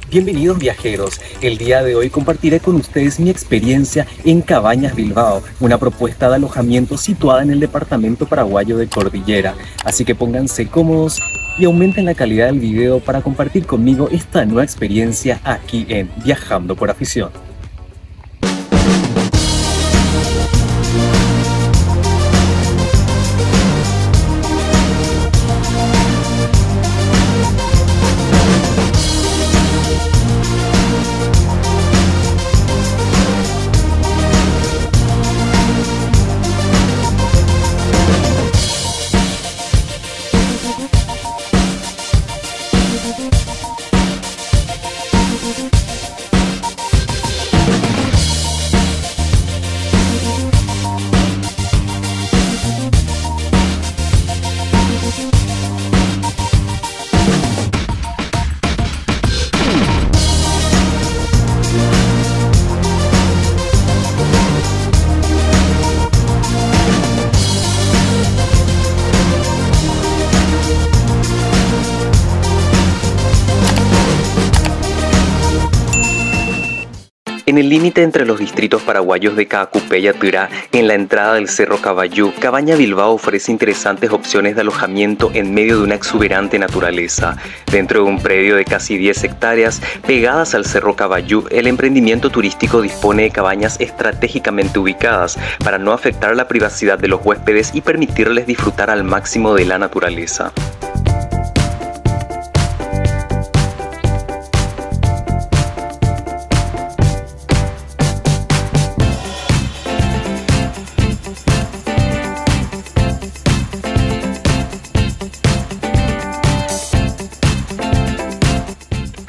Bienvenidos viajeros, el día de hoy compartiré con ustedes mi experiencia en Cabañas Bilbao, una propuesta de alojamiento situada en el departamento paraguayo de Cordillera, así que pónganse cómodos y aumenten la calidad del video para compartir conmigo esta nueva experiencia aquí en Viajando por Afición. En el límite entre los distritos paraguayos de Caacupé y Aturá, en la entrada del Cerro Caballú, Cabaña Bilbao ofrece interesantes opciones de alojamiento en medio de una exuberante naturaleza. Dentro de un predio de casi 10 hectáreas, pegadas al Cerro Caballú, el emprendimiento turístico dispone de cabañas estratégicamente ubicadas para no afectar la privacidad de los huéspedes y permitirles disfrutar al máximo de la naturaleza.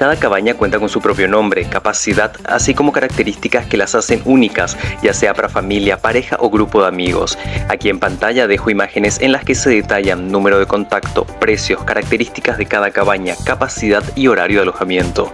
Cada cabaña cuenta con su propio nombre, capacidad, así como características que las hacen únicas, ya sea para familia, pareja o grupo de amigos. Aquí en pantalla dejo imágenes en las que se detallan número de contacto, precios, características de cada cabaña, capacidad y horario de alojamiento.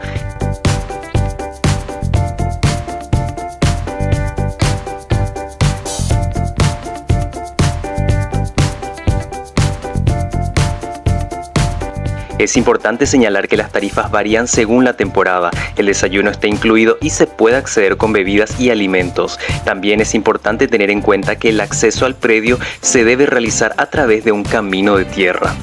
Es importante señalar que las tarifas varían según la temporada, el desayuno está incluido y se puede acceder con bebidas y alimentos. También es importante tener en cuenta que el acceso al predio se debe realizar a través de un camino de tierra.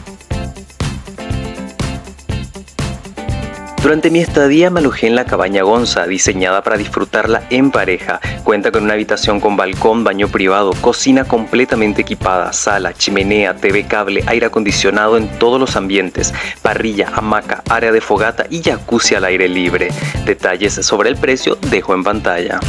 Durante mi estadía me alojé en la Cabaña Gonza, diseñada para disfrutarla en pareja. Cuenta con una habitación con balcón, baño privado, cocina completamente equipada, sala, chimenea, TV cable, aire acondicionado en todos los ambientes, parrilla, hamaca, área de fogata y jacuzzi al aire libre. Detalles sobre el precio dejo en pantalla.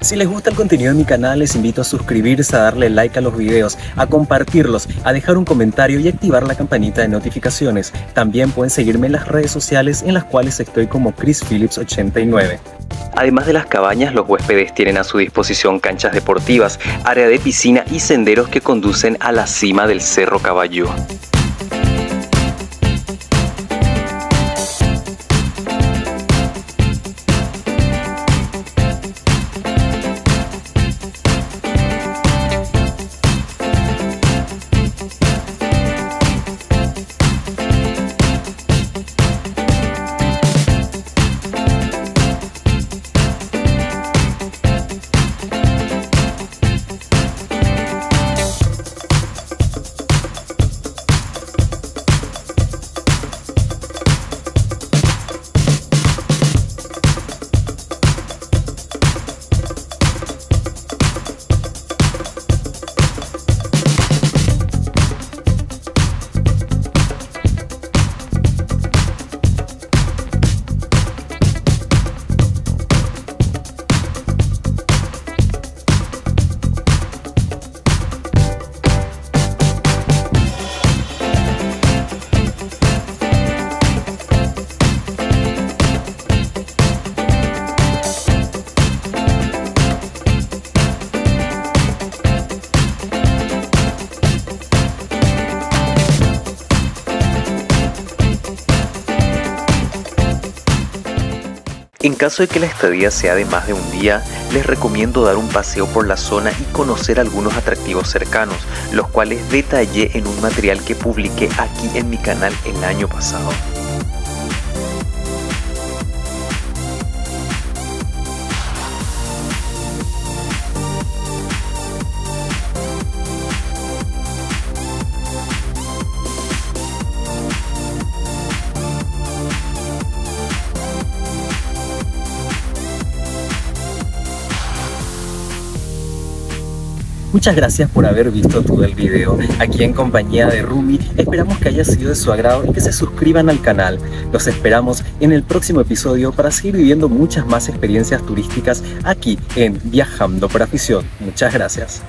Si les gusta el contenido de mi canal, les invito a suscribirse, a darle like a los videos, a compartirlos, a dejar un comentario y activar la campanita de notificaciones. También pueden seguirme en las redes sociales en las cuales estoy como Chris Phillips 89. Además de las cabañas, los huéspedes tienen a su disposición canchas deportivas, área de piscina y senderos que conducen a la cima del Cerro Caballú. En caso de que la estadía sea de más de un día, les recomiendo dar un paseo por la zona y conocer algunos atractivos cercanos, los cuales detallé en un material que publiqué aquí en mi canal el año pasado. Muchas gracias por haber visto todo el video. Aquí en compañía de Rumi, esperamos que haya sido de su agrado y que se suscriban al canal. Los esperamos en el próximo episodio para seguir viviendo muchas más experiencias turísticas aquí en Viajando por Afición. Muchas gracias.